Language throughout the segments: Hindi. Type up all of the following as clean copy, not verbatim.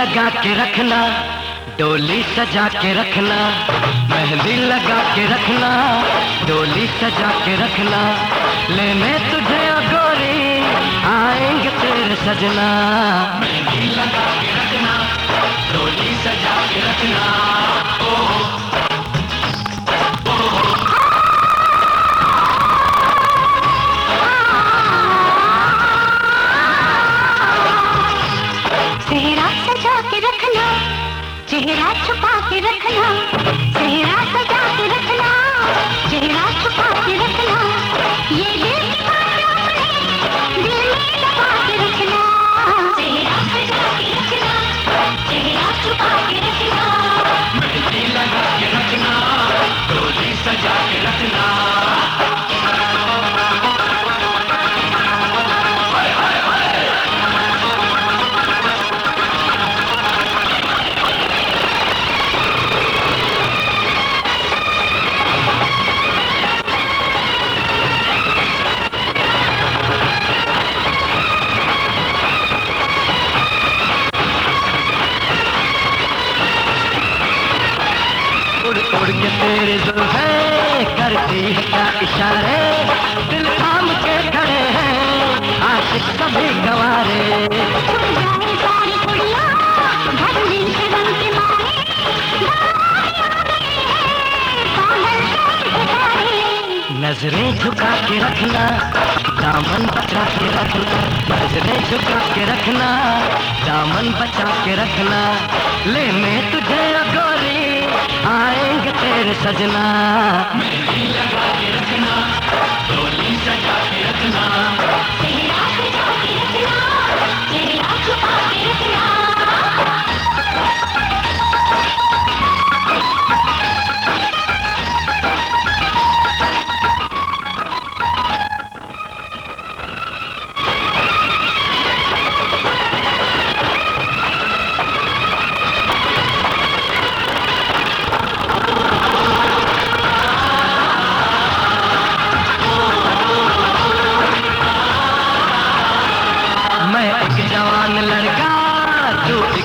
लगा के रखना, डोली सजा के रखना, मेहंदी लगा के रखना, डोली सजा के रखना, लेने तुझे ओ गोरी आएंगे तेरे सजना। मेहंदी लगा के रखना, डोली सजा के रखना, चेहरा छुपा के रखना, चेहरा सजा के रखना, चेहरा छुपा के रखना, ये दिल की बात अपने दिल में दबा के रखना, चेहरा सजा के रखना, चेहरा छुपा के रखना, मेहंदी लगा के रखना, डोली सजा के रखना। उड़ के तेरे जुल्फ़ें करती है क्या इशारे, दिल थाम के खड़े हैं आशिक सभी गवारे। नजरें झुका के रखना, दामन बचा के रखना, नजरें झुका के रखना, दामन बचा के रखना, लेने तुझे ओ गोरी आएंगे तेरे सजना। मेहंदी लगा के रखना, डोली सजा के रखना, चेहरा सजा के रखना, चेहरा छुपा के रखना।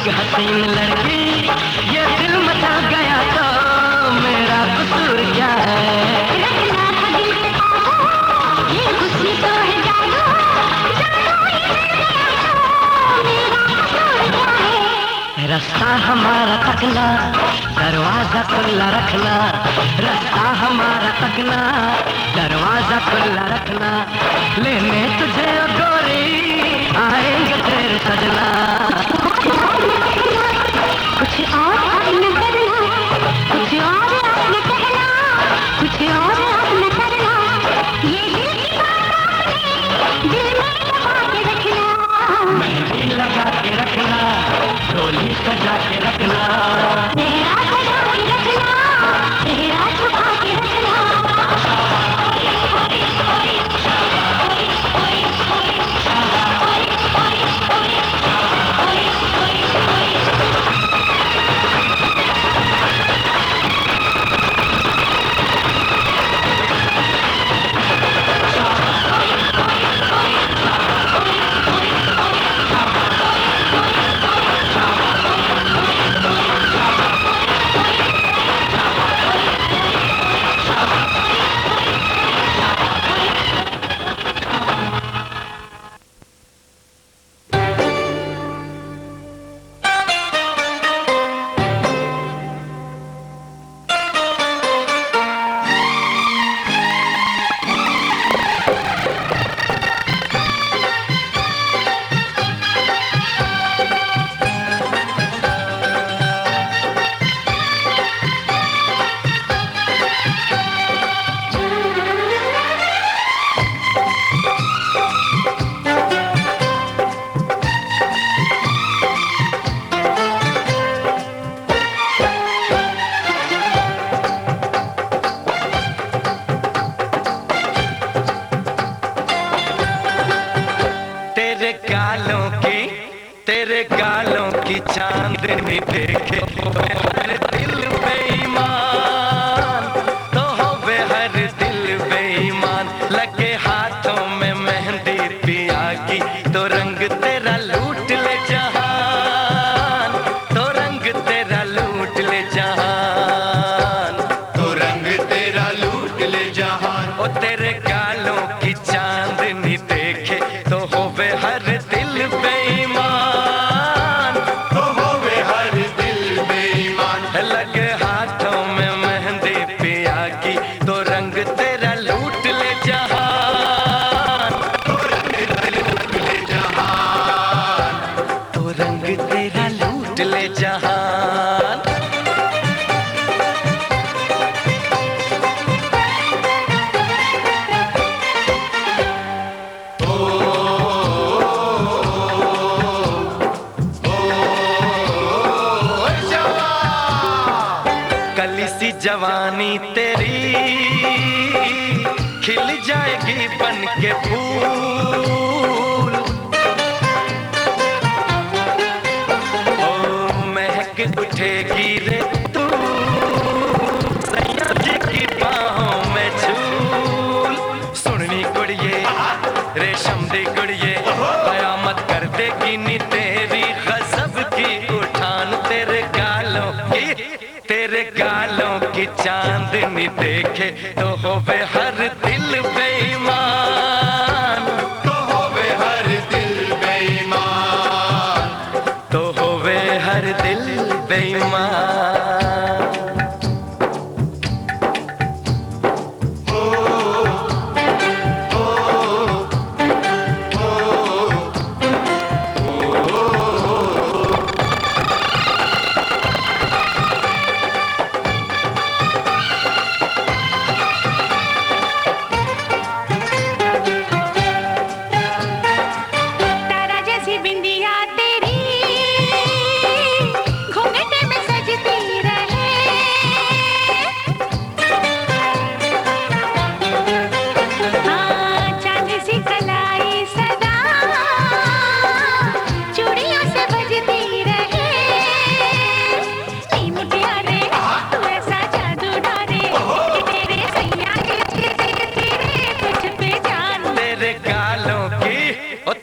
हसीन लड़की, ये दिल मचा गया तो मेरा कसूर क्या है? रखना था दिल पे काबू, ये हुस्न तो है जादू, जादू ये मिल गया तो मेरा कसूर क्या है? रास्ता हमारा तकना, दरवाजा खुला रखना, रास्ता हमारा तकना, दरवाजा खुला रखना, लेने तुझे ओ गोरी आएंगे तेरे सजना। कुछ और अब न करना, कुछ और अब न कहना, कुछ और अब न करना, ये दिल की बात अपने दिल में दबा के रखना, मेहंदी लगा के रखना, डोली सजा के रखना, चेहरा सजा के रखना, चेहरा छुपा के रखना। तेरे गालों की चांदनी देखे हर दिल बेईमान, तो हो वे हर दिल बेईमान। लगे हाथों में मेहंदी पिया की तो रंग तेरा लूट ले जहान। जहान। कली सी जवानी तेरी खिल जाएगी बन के फूल। ओ महक उठेगी रे तू सैया जी की बाहों में झूल। सुननी कुड़िए रेशम दी कुड़िए कयामत कर देगी नी तेरी गजब की उठान। तेरे गालों की चांदनी देखे तो होवे हर दिल बेईमान। तो होवे हर दिल बेईमान। तो होवे हर दिल बेईमान।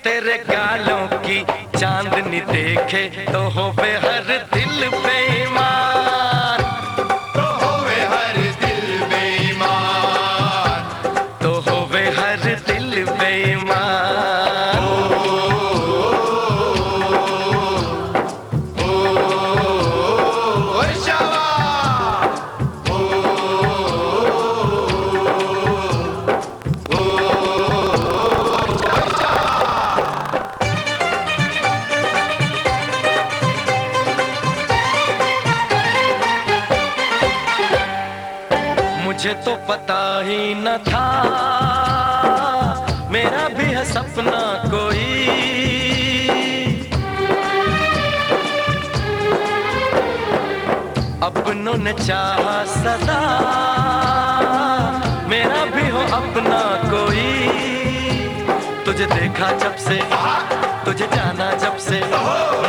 तेरे गालों की चांदनी देखे तो होवे हर दिल बेईमान। तो होवे हर दिल बेईमान। तो होवे हर दिल बेईमान। मुझे तो पता ही न था मेरा भी है सपना कोई। अपनों ने चाहा सदा मेरा भी हो अपना कोई। तुझे देखा जब से तुझे जाना जब से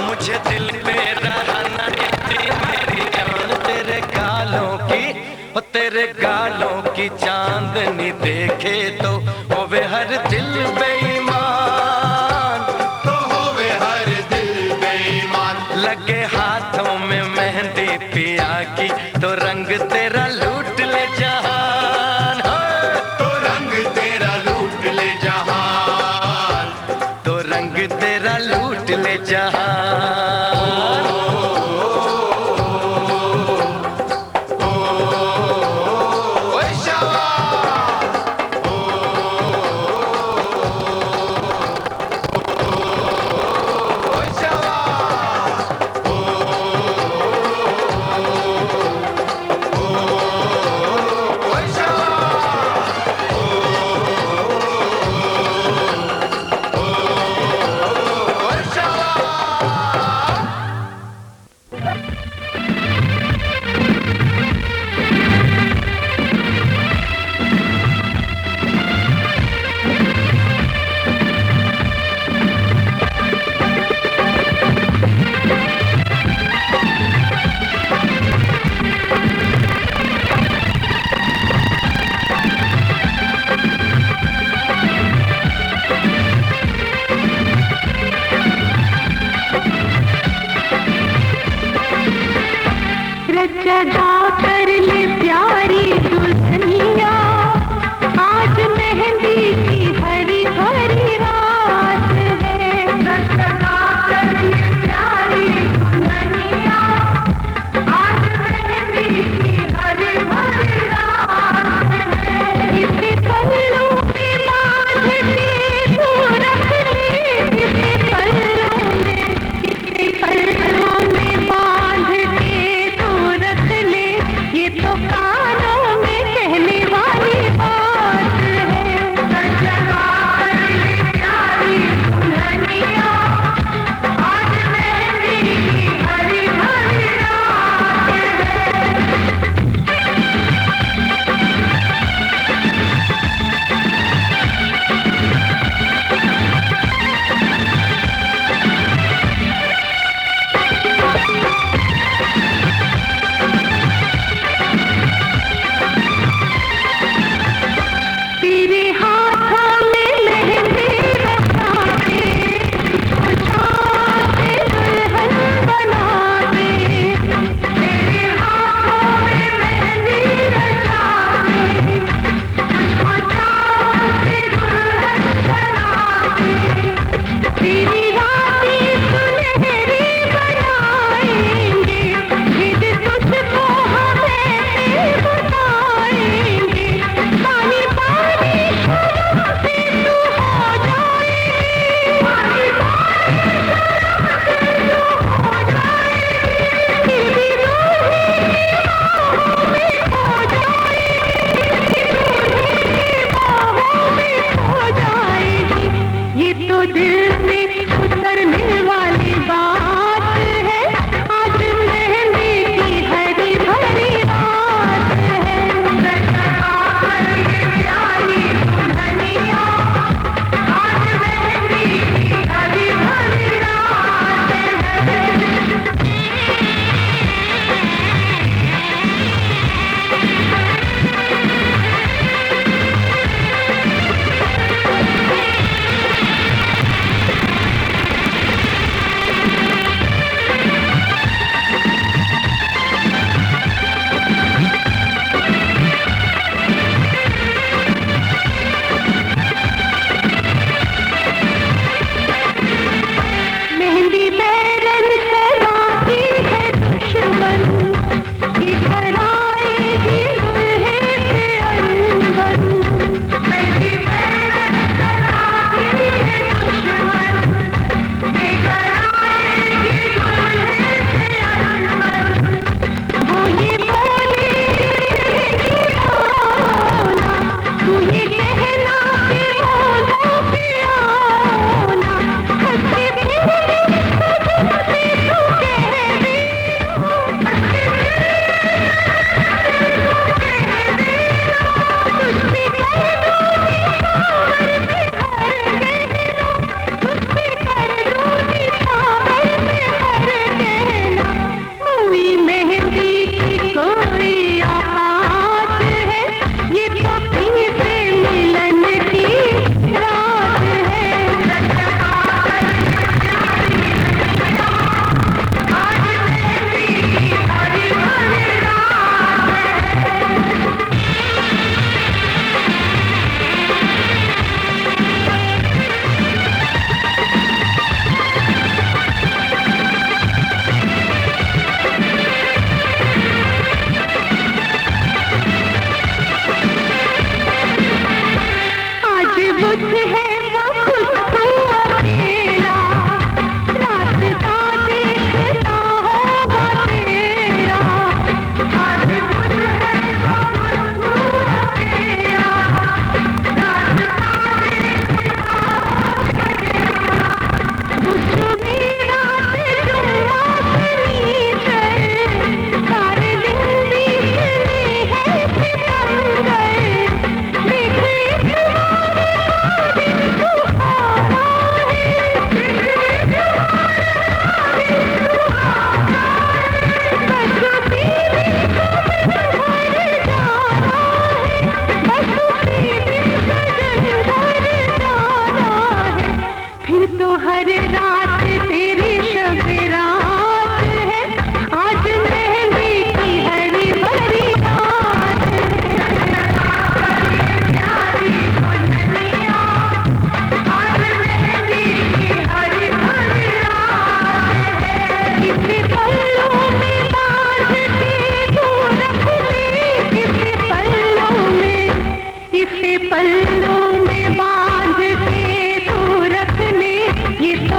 मुझे दिल में रहा न मेरी जान। तेरे गालों की चांदनी देखे तो होवे हर दिल बेईमान। तो होवे हर दिल बेईमान। लगे हाथों में मेहंदी पिया की तो रंग तेरा लूट ले जहान। तो रंग तेरा लूट ले जहान। तो रंग तेरा लूट ले जहान। तो दिल में उतरने वाली बात है, आज मेहंदी की हरी भरी रात है। प्यारी दुल्हनिया, आज मेहंदी की हरी भरी रात है। मेहंदी बैरन सलाती है दुश्मन, इधर आएगी दुल्हे के अंगन। मेहंदी बैरन सलाती है दुश्मन, इधर आएगी दुल्हे के अंगन। वो ये बोलेगी आओना, तू ये कहना कि बोलो कि आओना। हंसी मेहंदी की कोई आवाज है, ये पपी से मिलन की रात है। आज मेहंदी की हरी भरी रात है। आज बुध है वो खुद तू अकेला, रास्ता देखता होगा तेरा। आज बुध है वो खुद तू अकेला, रास्ता देखता होगा तेरा। बुझ मेरा से जुम्मा सुनी कर, सारे दिन बीतने हैं सितमगर। फिर तो हर रात तेरी शब रात है, आज मेहंदी की हरी भरी रात है। प्यारी दुल्हनिया, आज मेहंदी की हरी भरी रात है। इसे पल्लों में बांध के तू रख ले, इसे पल्लों में बांध के तू रख ले, ये तो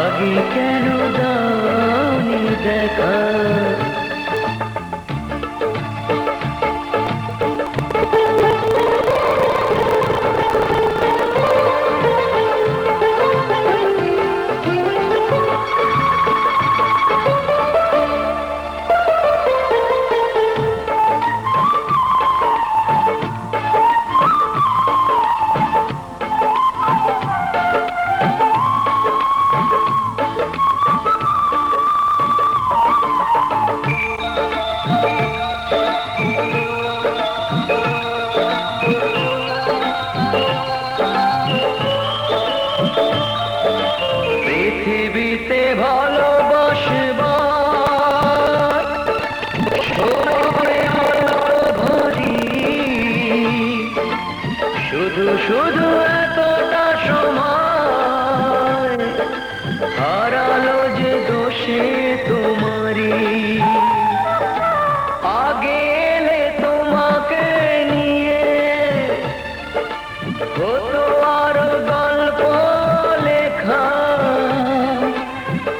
আগে কেন দাওনি দেখা। পৃথিবীতে ভালোবাসবার সময় হলো ঘড়ি, শুধু শুধু এতটা সময় হারালো যে দোষে তোমারই। আগে এলে তোমাকে নিয়ে হতো আরো গল্প লেখা,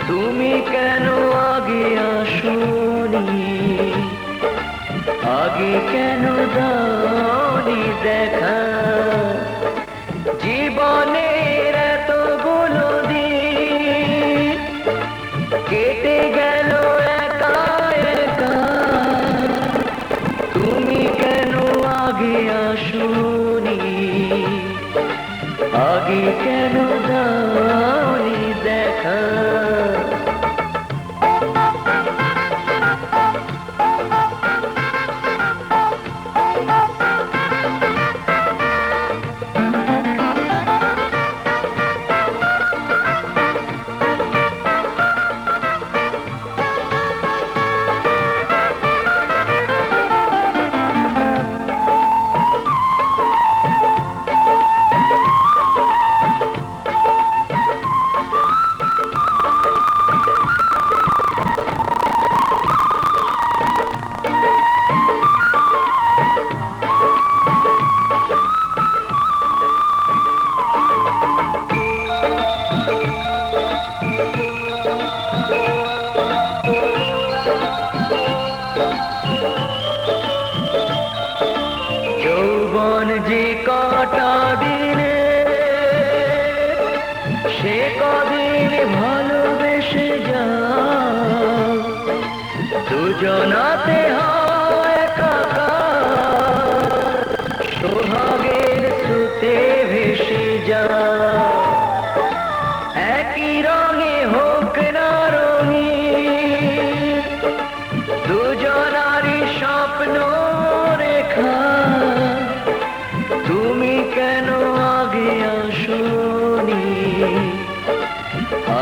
তুমি কেন আগে আসোনি, আগে কেন দাওনি দেখা। জীবনের এতগুলো দিন কেটে গেল একা একা, তুমি কেন আগে আসোনি, আগে কেন দাওনি দেখা। যৌবন যে কটা দিনে সে কদিন ভালোবেসে যাও, দুজনাতে হয় একাকার, সোহাগের স্রোতে ভেসে যাও। একই রঙে হোক না রঙিন, দুজনারই স্বপ্ন রেখা, তুমি কেন আগে আসোনি,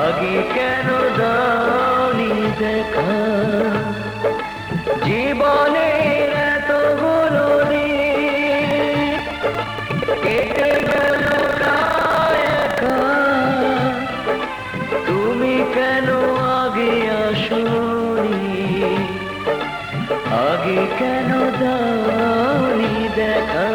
আগে কেন দাওনি দেখা। জীবনের এতগুলো দিন কেটে গেল প্রায় একা, তুমি কেন আগে আসোনি, আগে কেন দাওনি দেখা।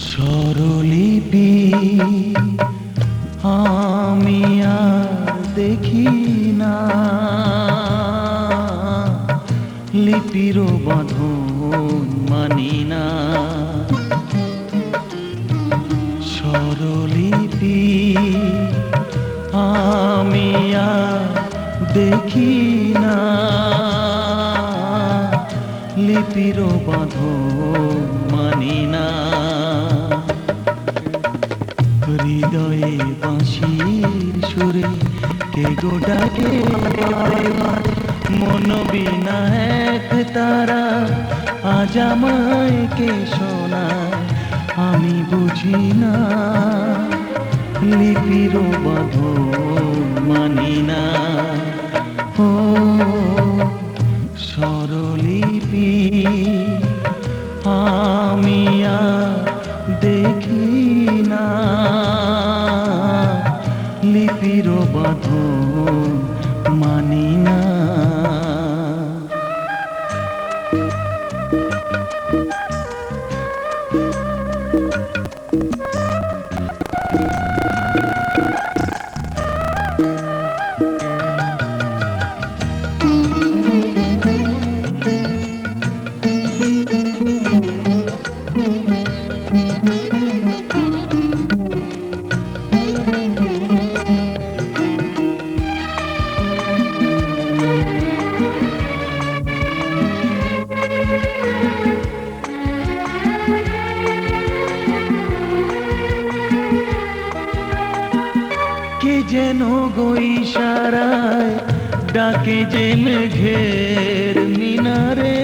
স্বরলিপি আমি আর দেখি না, লিপির বাঁধন মানি না। স্বরলিপি আমি আর দেখি না, লিপির বাঁধন মানি না। হৃদয়ে বাঁশির সুরে কে গো ডাকে মন বিনা এক তারা আজ আমায় কে শোনায় আমি বুঝি না, লিপির বাঁধন মানি না। ও স্বরলিপি আমি আর দেখি না, লিপির বাঁধন মানি না। কে যেন গো ইশারায় ডাকে যে মেঘের মিনারে,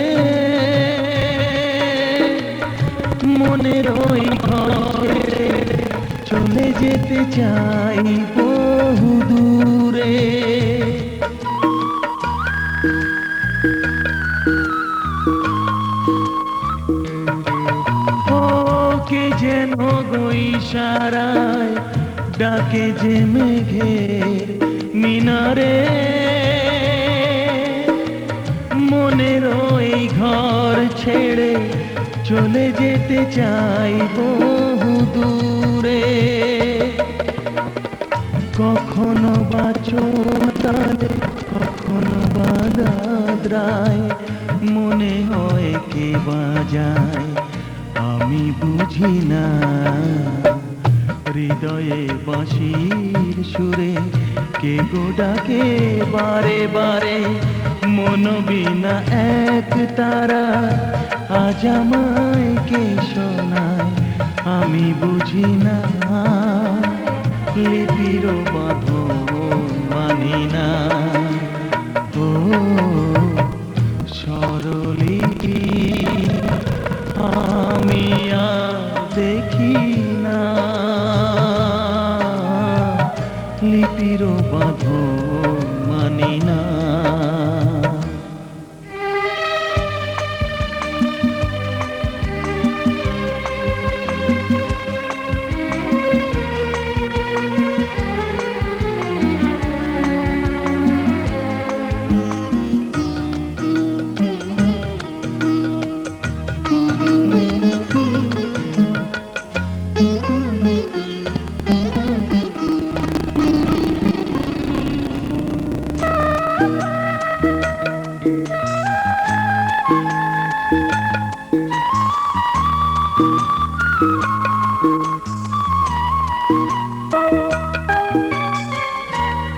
মনের ওই ঘরে চলে যেতে চাই বহু দূরে। ও কে যেন গো ইশারায় ডাকে যে মেঘের মিনারে, মনের ওই ঘর ছেড়ে চলে যেতে চাই বহু দূরে। কখনো বা চোতালে কখনো বা দাদরায় মনে হয় কে বাজায় আমি বুঝি না, হৃদয়ে বাঁশির সুরে কে গো ডাকে বারে বারে মন বিনা এক তারা আজ আমায় কে শোনায় আমি বুঝি না, লিপির বাঁধন মানি না। ও স্বরলিপি আমি আর দেখি না, লিপির বাঁধন মানি না।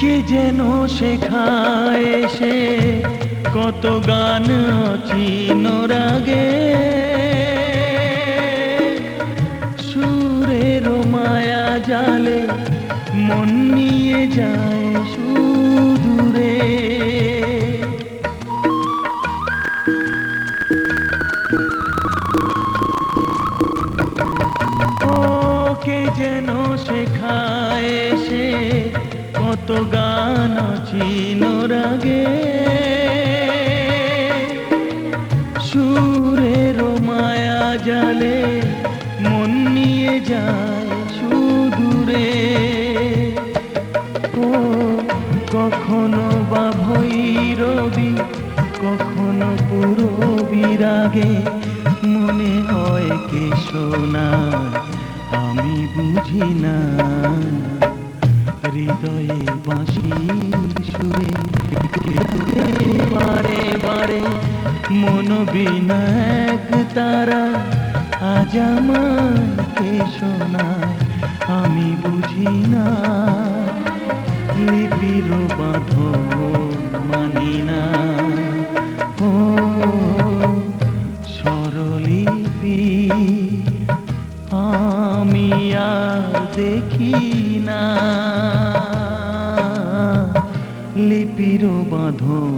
কে যেন শেখায় সে কত গান অচিন রাগে, সুরের মায়া জালে মন নিয়ে যায় সুদূরে। ও কে যেন শেখায় সে কত গান অচিন রাগে, সুরের মায়া জালে মন নিয়ে যায় সুদূরে। ও কখনো বা ভৈরবী কখনো পুরো বিরাগে মনে হয় কে শোনায় আমি বুঝি না, হৃদয়ে বাঁশির সুরে বারে বারে মন বিনা এক তারা আজ আমাকে শোনায় আমি বুঝি না লিপির বাঁধন মানি না ও স্বরলিপি আমি আর দেখি না লিপির বাঁধন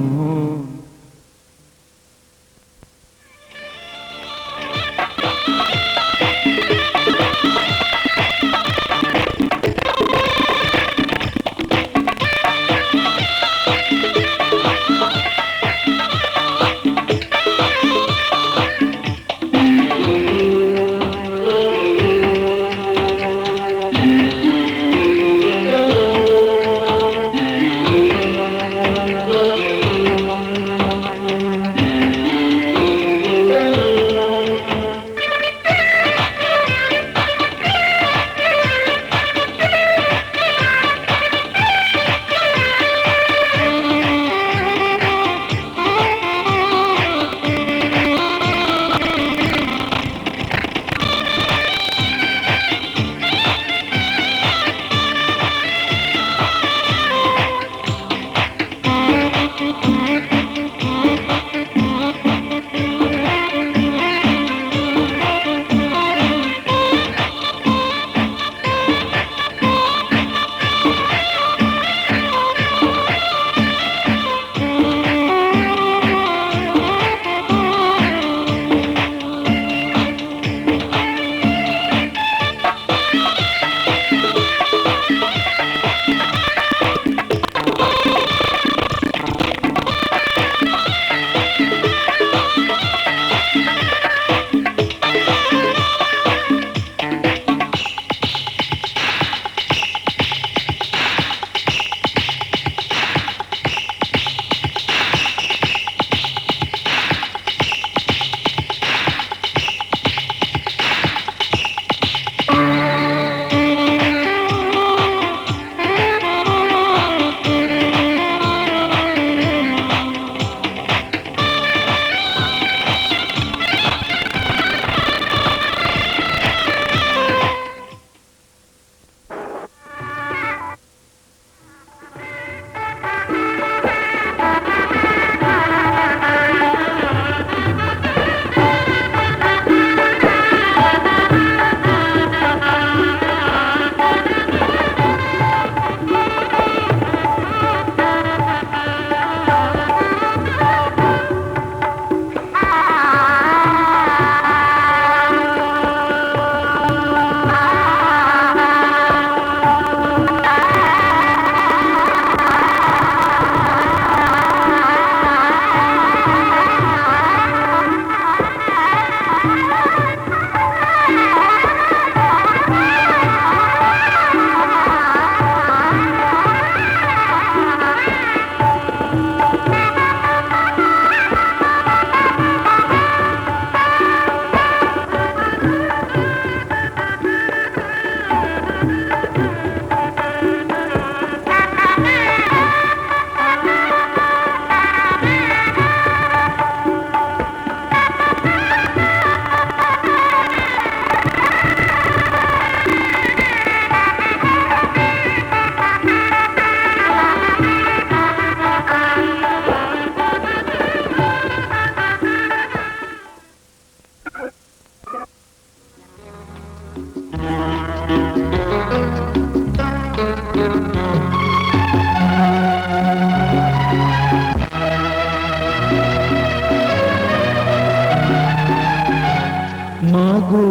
মাগো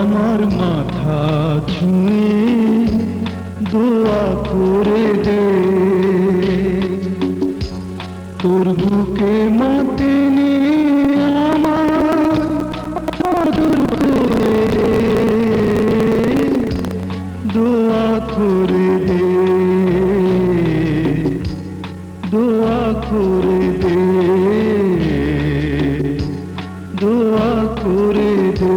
আমার মাথা ছুঁয়ে দোয়া করে দে, তোর বুকে মাটি নিয়ে আমার আদর করে দে, দোয়া করে দে, দোয়া করে দে, দোয়া করে দে।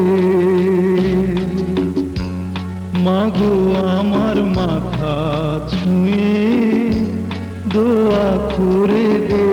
মাগো আমার মাথা ছুঁয়ে দোয়া করে দে।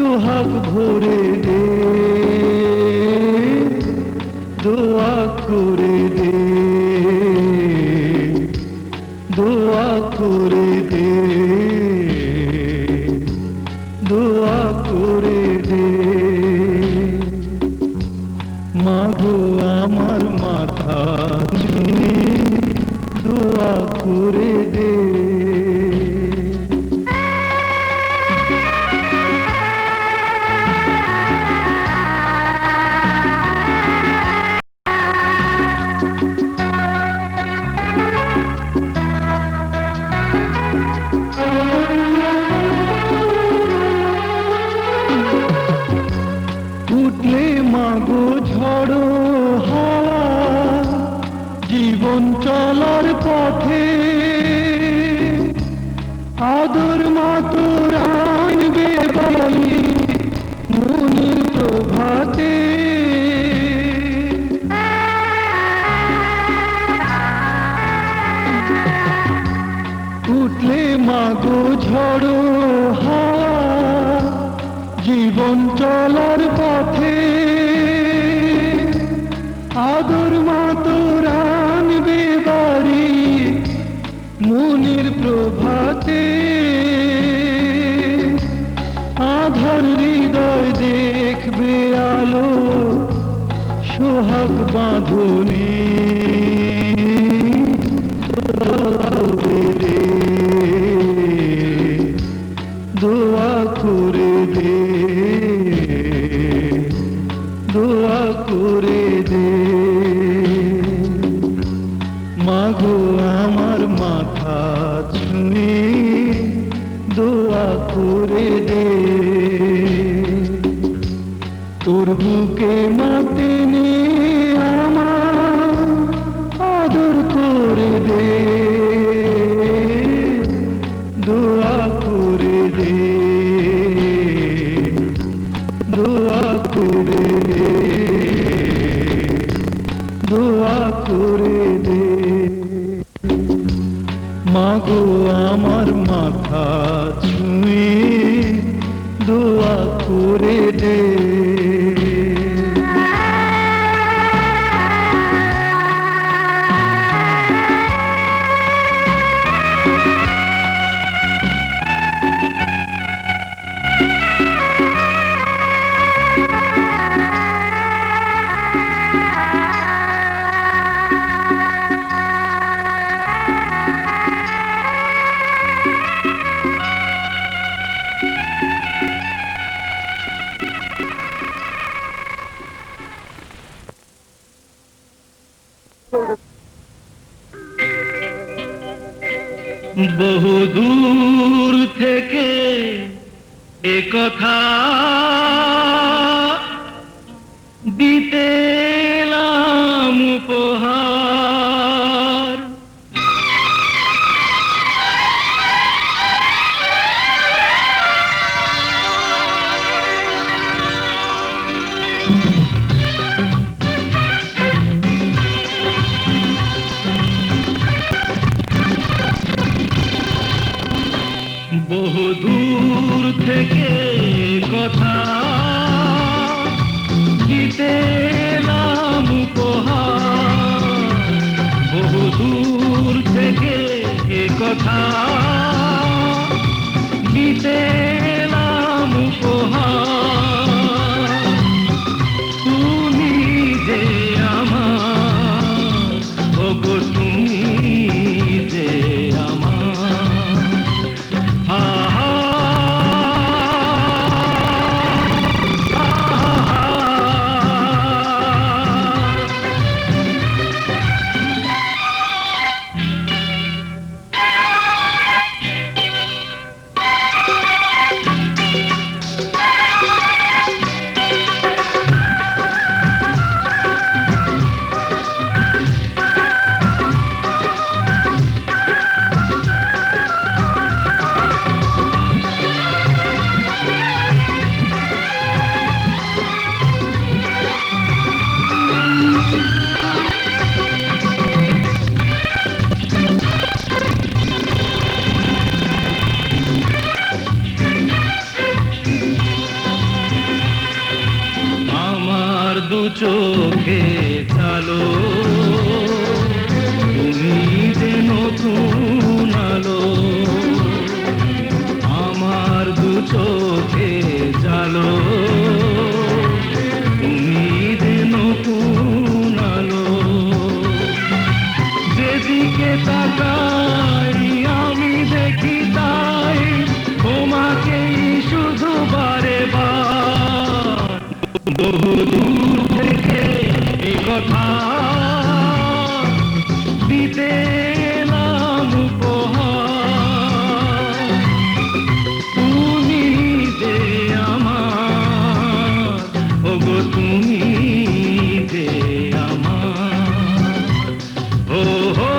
সোহাগ ভরে দে, দোয়া করে দে, দোয়া করে দে, দোয়া করে দে। মাগো আমার মাথা ছুঁয়ে দোয়া করে দে। উঠলে মাগো ঝড়ো হাওয়া জীবন চলার পথে, আদর মাতোর আনবে বলি মনের প্রভাতে। উঠলে মাগো ঝড়ো হাওয়া জীবন চলার পথে, আদর মাতোর আনবে বাড়ি মনের প্রভাতে। আধার হৃদয় দেখবে আলো, সোহাগ বাঁধনে দোয়া করে দে, দোয়া করে দে। মাগো আমার মাথা ছুঁয়ে দোয়া করে দে। তোর বুকে মাতে নে আমার আদর করে দে, দোয়া করে দে, দোয়া করে দে, দোয়া করে দে। মাগো আমার মাথা ছুঁয়ে দোয়া করে দে। বহু দূর থেকে এ কথা দিতে এলাম উপহার। বহু দূর থেকে কথা দিতে এলাম উপহার। বহু দূর থেকে কথা দিতে এলাম উপহার। তুমি যে আমার, ওগো তুমি যে আমার। দু চোখে চালো তুমি যে নতুন আলো আমার দু চোখে চালো তুমি যে নতুন আলো যেদিকে তাকাই আমি দেখি তাই তোমাকেই শুধু বারে বার বহু দূর থেকে এই কথা দিতে এলাম উপহার তুমি যে আমার ওগো তুমি যে আমার ও হো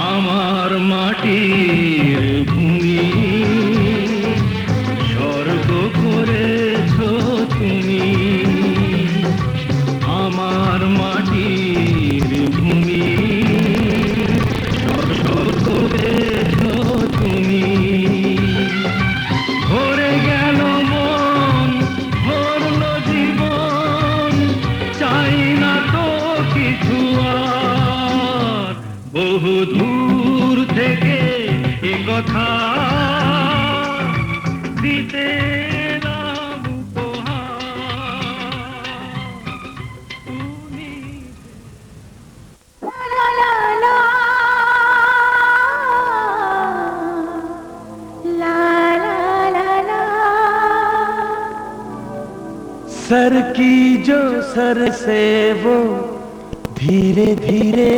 আমার মাটির ভূমি স্বর্গ করেছ তুমি আমার মাটির ভূমি স্বর্গ করেছ তুমি ভরে গেল মন ভরল জীবন চাই না তো কিছু আর বহু দূর থেকে এ কথা দিতে এলাম উপহার তুমি ला ला ला ला ला ला सर की जो सर से वो धीरे धीरे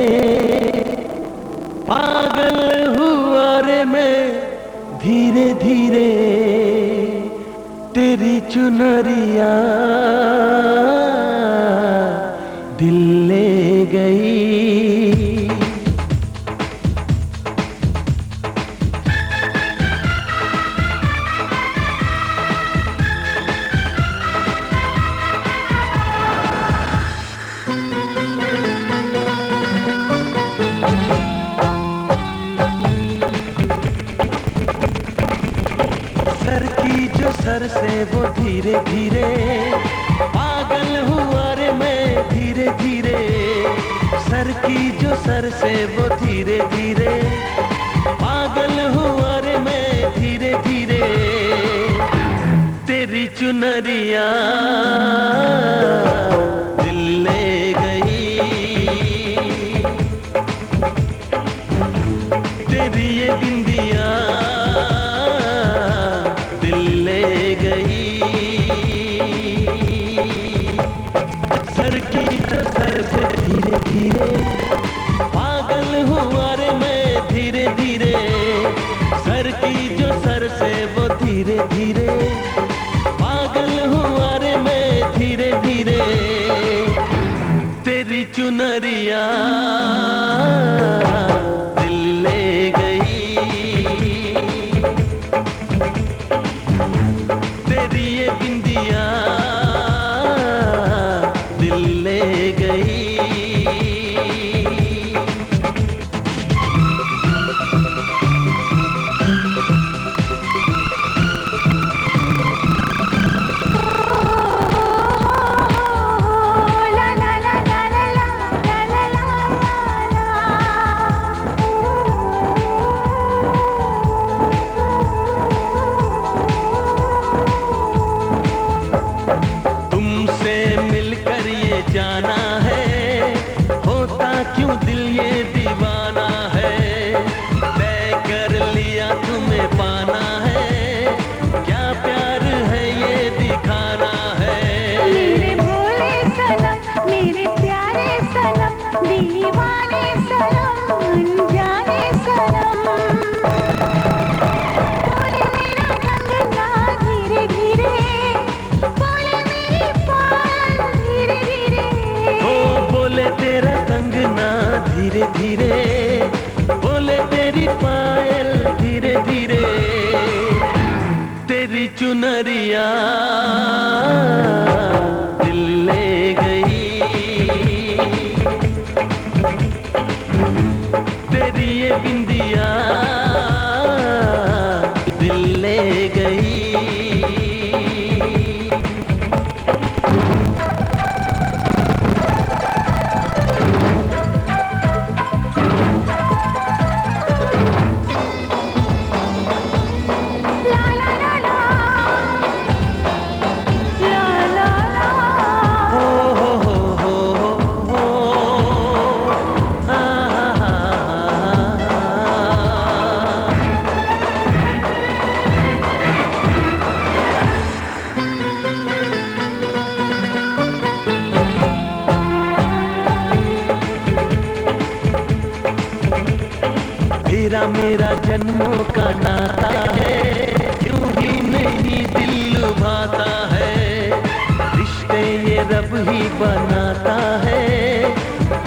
पागल हुआ रे मैं धीरे धीरे तेरी चुनरिया दिल ले गई सर की जो सर से वो धीरे धीरे पागल हुआ रे मैं धीरे धीरे सर की जो सर से वो धीरे धीरे पागल हुआ रे मैं धीरे धीरे तेरी चुनरिया दिल ले गई तेरी ये बिंदिया दिल ले गई सर की जो सर से धीरे धीरे पागल हुआ रे मैं धीरे धीरे सर की जो सर से वो धीरे धीरे पागल हुआ रे मैं धीरे धीरे तेरी चुनरिया दिल ले गई तेरी ये बिंदिया दिल ले गई ला ला ला ला ला ला ला ला तुमसे मिलकर ये जाना है होता क्यों दिल ये दीवाना है तय कर लिया तुम्हें पाना है क्या प्यार है ये दिखाना है मेरे भोले सनम मेरे धीरे धीरे, बोले तेरी पायल धीरे धीरे, तेरी चुनरिया दिल ले गई, तेरी ये बिंदिया दिल ले गई। तेरा मेरा जन्मों का नाता है, यूं ही नहीं दिल लुभाता है, रिश्ते ये रब ही बनाता है,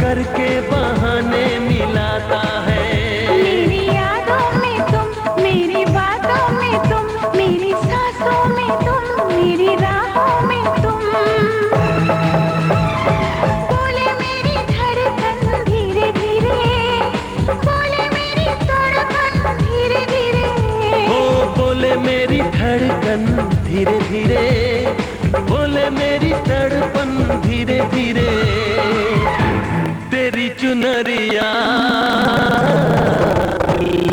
करके बहाने मिलाता है। मेरी यादों में तुम, मेरी बातों में तुम, मेरी सांसों में तुम, मेरी राहों में तुम, बोले मेरी धड़कन धीरे धीरे, बोले मेरी धड़कन धीरे धीरे, ओ बोले मेरी धड़कन धीरे धीरे, बोले मेरी तड़पन धीरे धीरे, तेरी चुनरिया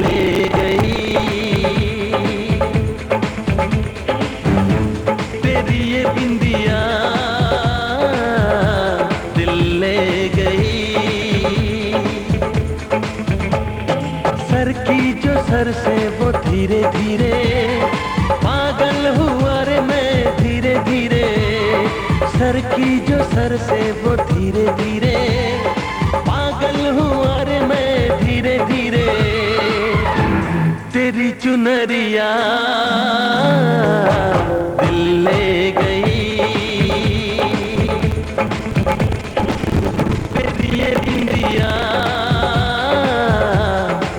ले गई, तेरी ये बिंदिया दिल ले गई। सर की जो सर से वो धीरे धीरे, पागल हुआ रे मैं धीरे धीरे, सर की जो सर से वो धीरे धीरे, पागल हुआ रे मैं धीरे धीरे, तेरी चुनरिया दिल ले गई, तेरी ये बिंदिया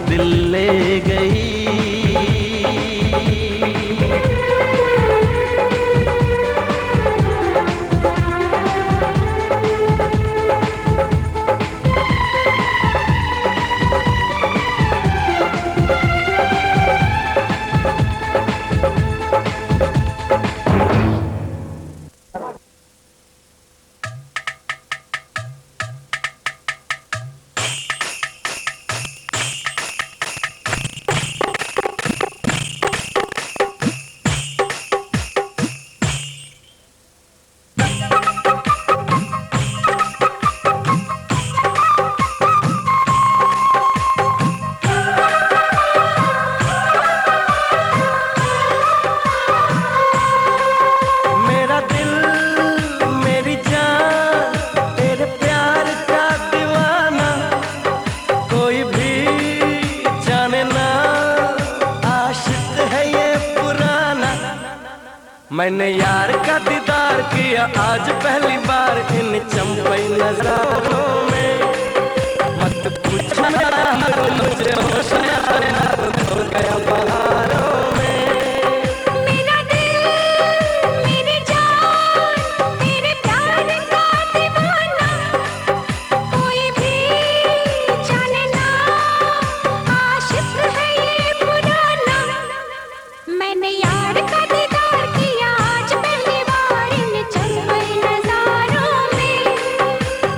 दिल ले गई। मैंने यार का दीदार किया आज पहली बार इन चंपई नजारों में, मत पूछना मुझे होश न आया तो गया बहारों में। मेरा दिल, मेरी जान, तेरे प्यार का दीवाना, कोई भी जाने ना, आशिक है ये पुराना। मैंने यार का दीदार किया आज पहली बार इन चंपई नजारों में,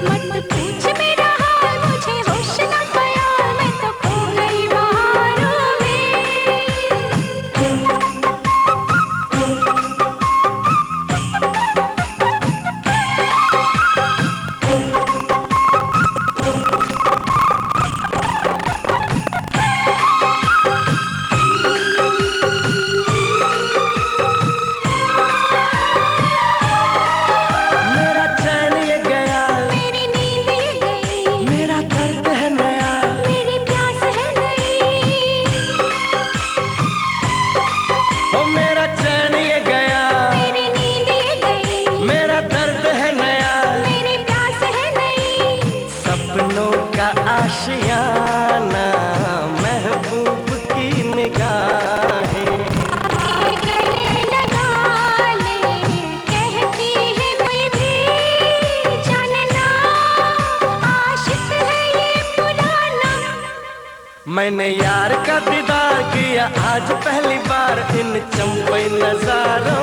मत पूछ मेरा हाल मुझे होश न आया मैं तो खो गई बहारों में। मैंने यार का दीदार किया आज पहली बार इन चंपई नजारों